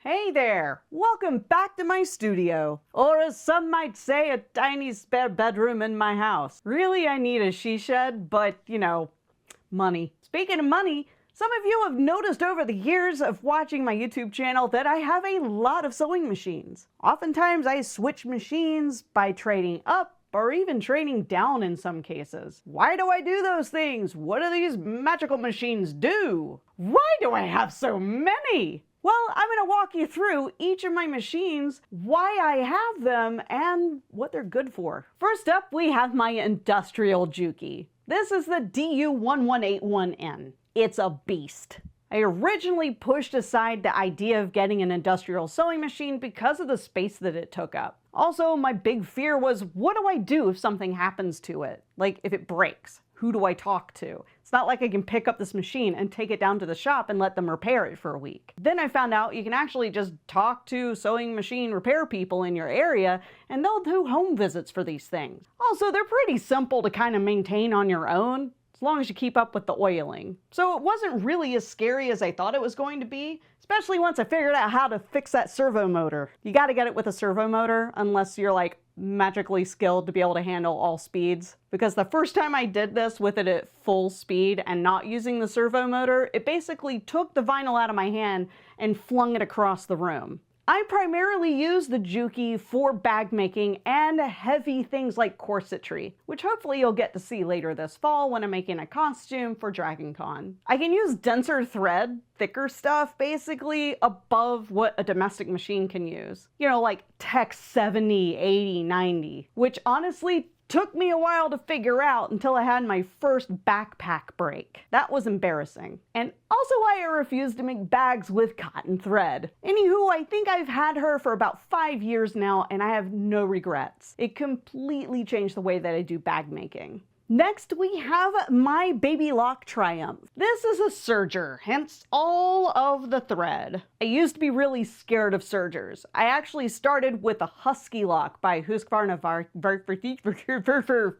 Hey there! Welcome back to my studio, or as some might say, a tiny spare bedroom in my house. Really, I need a she shed, but you know, money. Speaking of money, some of you have noticed over the years of watching my YouTube channel that I have a lot of sewing machines. Oftentimes I switch machines by trading up or even trading down in some cases. Why do I do those things? What do these magical machines do? Why do I have so many? Well, I'm going to walk you through each of my machines, why I have them, and what they're good for. First up, we have my industrial Juki. This is the DU1181N. It's a beast. I originally pushed aside the idea of getting an industrial sewing machine because of the space that it took up. Also, my big fear was, what do I do if something happens to it? Like, if it breaks, who do I talk to? It's not like I can pick up this machine and take it down to the shop and let them repair it for a week. Then I found out you can actually just talk to sewing machine repair people in your area and they'll do home visits for these things. Also, they're pretty simple to kind of maintain on your own, as long as you keep up with the oiling. So it wasn't really as scary as I thought it was going to be, especially once I figured out how to fix that servo motor. You gotta get it with a servo motor unless you're like magically skilled to be able to handle all speeds. Because the first time I did this with it at full speed and not using the servo motor, it basically took the vinyl out of my hand and flung it across the room. I primarily use the Juki for bag making and heavy things like corsetry, which hopefully you'll get to see later this fall when I'm making a costume for Dragon Con. I can use denser thread, thicker stuff, basically above what a domestic machine can use. You know, like Tech 70, 80, 90, which honestly took me a while to figure out until I had my first backpack break. That was embarrassing. And also why I refused to make bags with cotton thread. Anywho, I think I've had her for about 5 years now and I have no regrets. It completely changed the way that I do bag making. Next, we have my Baby Lock Triumph. This is a serger, hence all of the thread. I used to be really scared of sergers. I actually started with a Husky Lock by Husqvarna.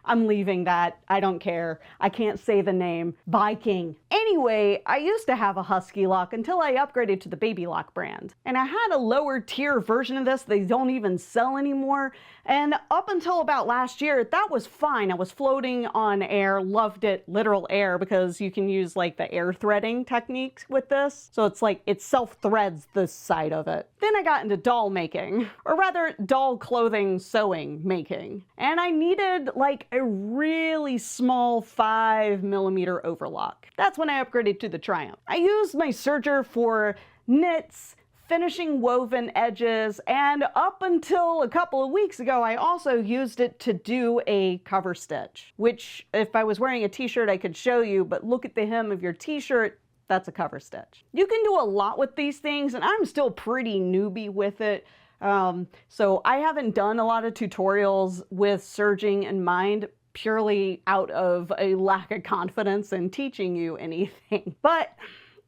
I'm leaving that. I don't care. I can't say the name. Viking. Anyway, I used to have a Husky Lock until I upgraded to the Baby Lock brand. And I had a lower tier version of this they don't even sell anymore. And up until about last year, that was fine. I was floating on air, loved it, literal air, because you can use like the air threading techniques with this. So it's like it self-threads this side of it. Then I got into doll making, or rather doll clothing sewing making. And I needed like a really small 5mm overlock. That's when I upgraded to the Triumph. I used my serger for knits, finishing woven edges, and up until a couple of weeks ago, I also used it to do a cover stitch, which if I was wearing a t-shirt, I could show you, but look at the hem of your t-shirt, that's a cover stitch. You can do a lot with these things, and I'm still pretty newbie with it. So I haven't done a lot of tutorials with serging in mind, purely out of a lack of confidence in teaching you anything. But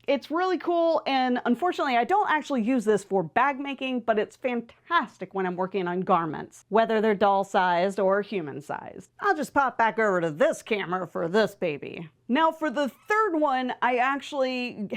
it's really cool, and unfortunately I don't actually use this for bag making, but it's fantastic when I'm working on garments, whether they're doll-sized or human-sized. I'll just pop back over to this camera for this baby. Now for the third one, I actually,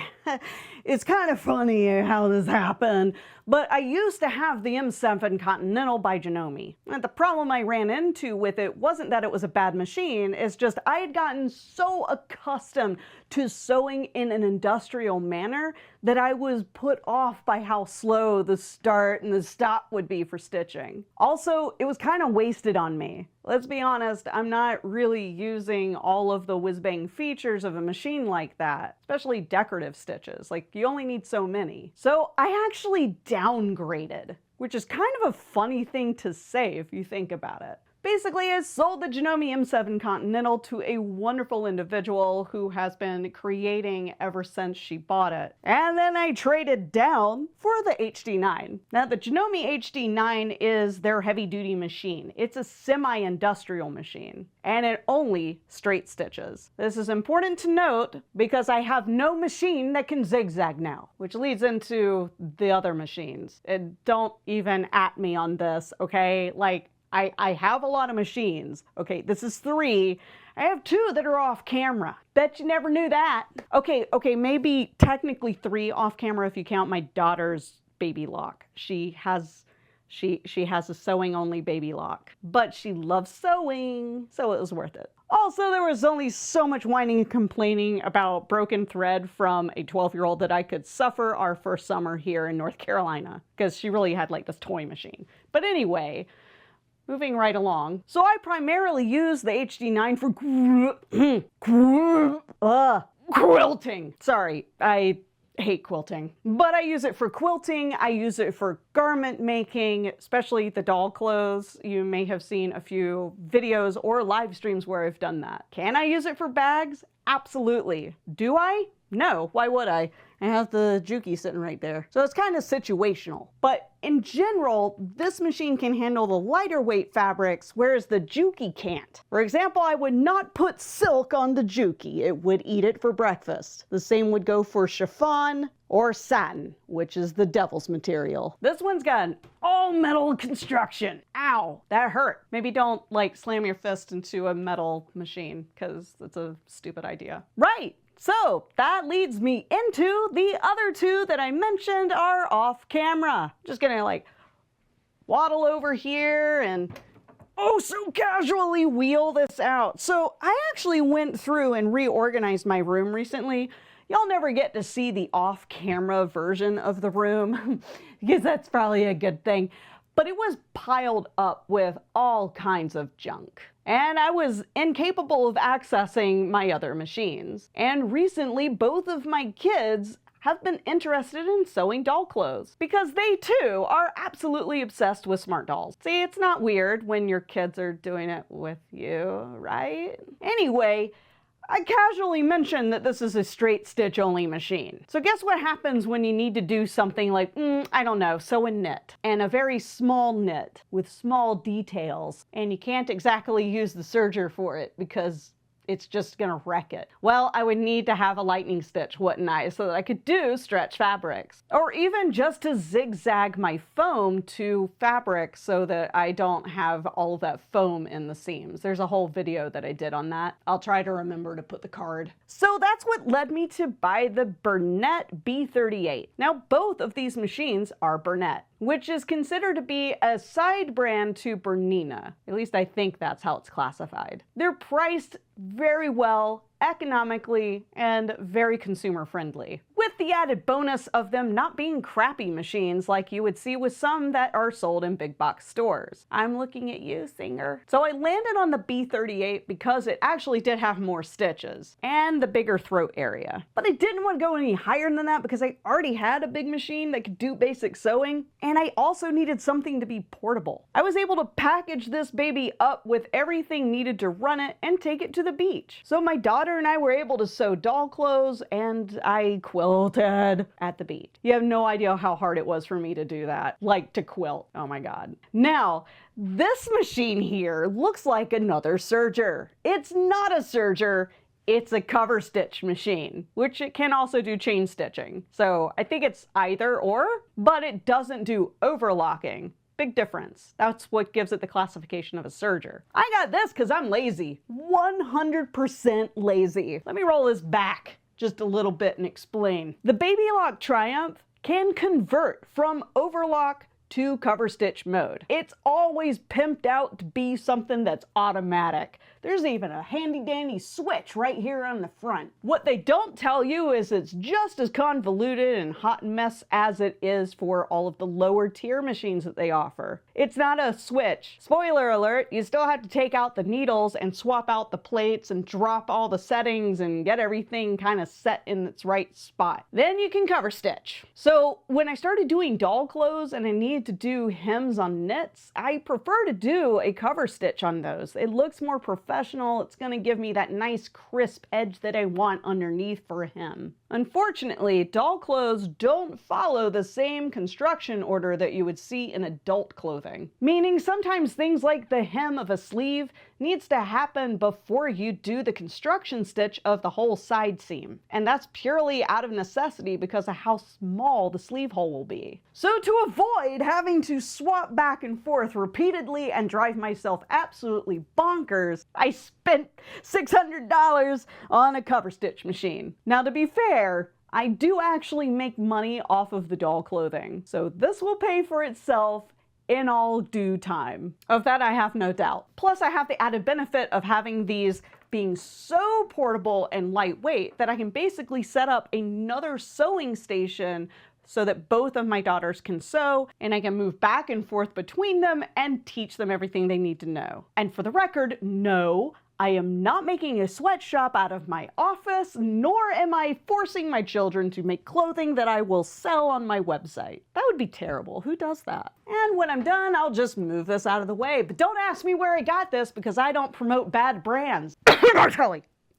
it's kind of funny how this happened, but I used to have the M7 Continental by Janome. And the problem I ran into with it wasn't that it was a bad machine, it's just I had gotten so accustomed to sewing in an industrial manner that I was put off by how slow the start and the stop would be for stitching. Also, it was kind of wasted on me. Let's be honest, I'm not really using all of the whiz-bang features of a machine like that, especially decorative stitches. Like, you only need so many. So I actually downgraded, which is kind of a funny thing to say if you think about it. Basically, I sold the Janome M7 Continental to a wonderful individual who has been creating ever since she bought it. And then I traded down for the HD9. Now, the Janome HD9 is their heavy-duty machine. It's a semi-industrial machine, and it only straight stitches. This is important to note because I have no machine that can zigzag now, which leads into the other machines. And don't even at me on this, okay? Like, I have a lot of machines. Okay, this is 3. I have 2 that are off camera. Bet you never knew that. Okay, maybe technically 3 off camera if you count my daughter's baby lock. She has a sewing only baby lock, but she loves sewing, so it was worth it. Also, there was only so much whining and complaining about broken thread from a 12-year-old that I could suffer our first summer here in North Carolina, because she really had like this toy machine. But anyway, moving right along. So I primarily use the HD9 for quilting. Sorry, I hate quilting, but I use it for quilting. I use it for garment making, especially the doll clothes. You may have seen a few videos or live streams where I've done that. Can I use it for bags? Absolutely. Do I? No, why would I? I have the Juki sitting right there. So it's kind of situational. But in general, this machine can handle the lighter weight fabrics, whereas the Juki can't. For example, I would not put silk on the Juki. It would eat it for breakfast. The same would go for chiffon or satin, which is the devil's material. This one's got an all metal construction. Ow, that hurt. Maybe don't like slam your fist into a metal machine, because that's a stupid idea. Right. So that leads me into the other two that I mentioned are off camera. Just gonna like waddle over here and oh so casually wheel this out. So I actually went through and reorganized my room recently. Y'all never get to see the off-camera version of the room because that's probably a good thing. But it was piled up with all kinds of junk. And I was incapable of accessing my other machines. And recently, both of my kids have been interested in sewing doll clothes because they too are absolutely obsessed with smart dolls. See, it's not weird when your kids are doing it with you, right? Anyway, I casually mentioned that this is a straight stitch only machine. So guess what happens when you need to do something like, I don't know, sew and knit. And a very small knit with small details. And you can't exactly use the serger for it because it's just gonna wreck it. Well, I would need to have a lightning stitch, wouldn't I? So that I could do stretch fabrics. Or even just to zigzag my foam to fabric so that I don't have all of that foam in the seams. There's a whole video that I did on that. I'll try to remember to put the card. So that's what led me to buy the Bernette B38. Now, both of these machines are Bernette, which is considered to be a side brand to Bernina. At least I think that's how it's classified. They're priced very well, economically, and very consumer friendly, with the added bonus of them not being crappy machines like you would see with some that are sold in big box stores. I'm looking at you, Singer. So I landed on the B38 because it actually did have more stitches and the bigger throat area. But I didn't want to go any higher than that because I already had a big machine that could do basic sewing, and I also needed something to be portable. I was able to package this baby up with everything needed to run it and take it to the beach. So my daughter and I were able to sew doll clothes and I quilted at the beach. You have no idea how hard it was for me to do that. Like to quilt. Oh my God. Now, this machine here looks like another serger. It's not a serger. It's a cover stitch machine, which it can also do chain stitching. So I think it's either or, but it doesn't do overlocking. Big difference. That's what gives it the classification of a serger. I got this because I'm lazy. 100% lazy. Let me roll this back just a little bit and explain. The Baby Lock Triumph can convert from overlock to cover stitch mode. It's always pimped out to be something that's automatic. There's even a handy dandy switch right here on the front. What they don't tell you is it's just as convoluted and hot and mess as it is for all of the lower tier machines that they offer. It's not a switch. Spoiler alert, you still have to take out the needles and swap out the plates and drop all the settings and get everything kind of set in its right spot. Then you can cover stitch. So when I started doing doll clothes and I needed to do hems on knits, I prefer to do a cover stitch on those. It looks more professional. It's going to give me that nice crisp edge that I want underneath for a hem. Unfortunately, doll clothes don't follow the same construction order that you would see in adult clothing. Meaning sometimes things like the hem of a sleeve needs to happen before you do the construction stitch of the whole side seam. And that's purely out of necessity because of how small the sleeve hole will be. So to avoid having to swap back and forth repeatedly and drive myself absolutely bonkers, I spent $600 on a cover stitch machine. Now to be fair, I do actually make money off of the doll clothing, so this will pay for itself in all due time. Of that I have no doubt. Plus I have the added benefit of having these being so portable and lightweight that I can basically set up another sewing station so that both of my daughters can sew, and I can move back and forth between them and teach them everything they need to know. And for the record, no, I am not making a sweatshop out of my office, nor am I forcing my children to make clothing that I will sell on my website. That would be terrible. Who does that? And when I'm done, I'll just move this out of the way. But don't ask me where I got this because I don't promote bad brands.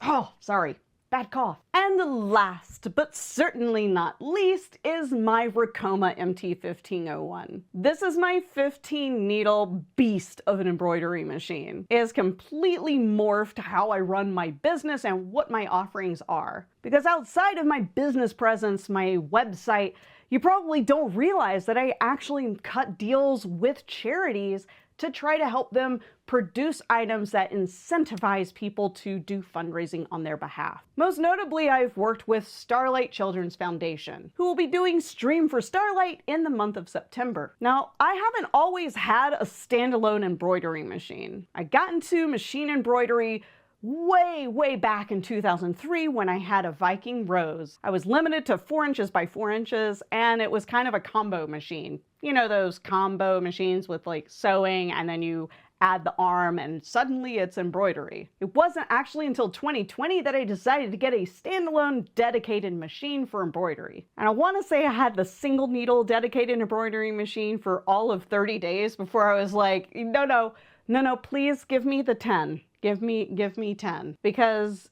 Oh, sorry. Bad cough. And last, but certainly not least, is my Ricoma Mt501. This is my 15 needle beast of an embroidery machine. It has completely morphed how I run my business and what my offerings are. Because outside of my business presence, my website, you probably don't realize that I actually cut deals with charities to try to help them produce items that incentivize people to do fundraising on their behalf. Most notably, I've worked with Starlight Children's Foundation, who will be doing Stream for Starlight in the month of September. Now, I haven't always had a standalone embroidery machine. I got into machine embroidery way back in 2003 when I had a Viking Rose. I was limited to 4 inches by 4 inches, and it was kind of a combo machine. You know those combo machines with like sewing and then you add the arm and suddenly it's embroidery. It wasn't actually until 2020 that I decided to get a standalone dedicated machine for embroidery. And I want to say I had the single needle dedicated embroidery machine for all of 30 days before I was like, no, please give me the 10. Give me 10, because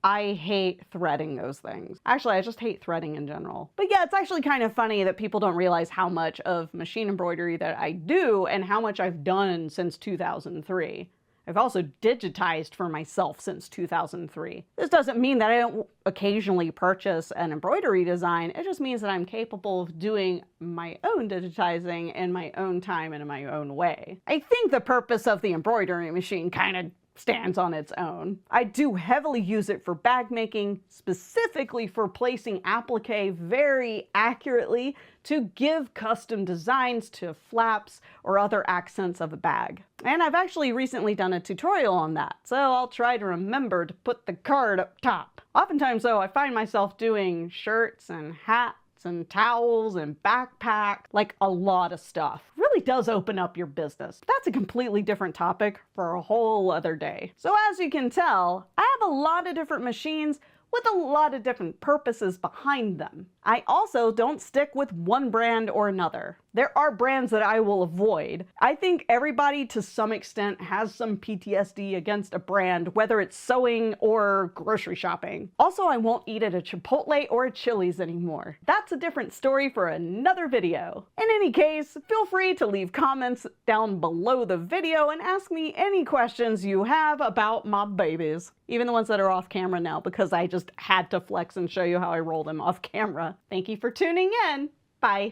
I hate threading those things. Actually, I just hate threading in general. But yeah, it's actually kind of funny that people don't realize how much of machine embroidery that I do and how much I've done since 2003. I've also digitized for myself since 2003. This doesn't mean that I don't occasionally purchase an embroidery design. It just means that I'm capable of doing my own digitizing in my own time and in my own way. I think the purpose of the embroidery machine kind of stands on its own. I do heavily use it for bag making, specifically for placing applique very accurately to give custom designs to flaps or other accents of a bag. And I've actually recently done a tutorial on that, so I'll try to remember to put the card up top. Oftentimes though, I find myself doing shirts and hats and towels and backpacks, like a lot of stuff. It really does open up your business. That's a completely different topic for a whole other day. So as you can tell, I have a lot of different machines with a lot of different purposes behind them. I also don't stick with one brand or another. There are brands that I will avoid. I think everybody to some extent has some PTSD against a brand, whether it's sewing or grocery shopping. Also, I won't eat at a Chipotle or a Chili's anymore. That's a different story for another video. In any case, feel free to leave comments down below the video and ask me any questions you have about my babies. Even the ones that are off camera now, because I just had to flex and show you how I roll them off camera. Thank you for tuning in. Bye.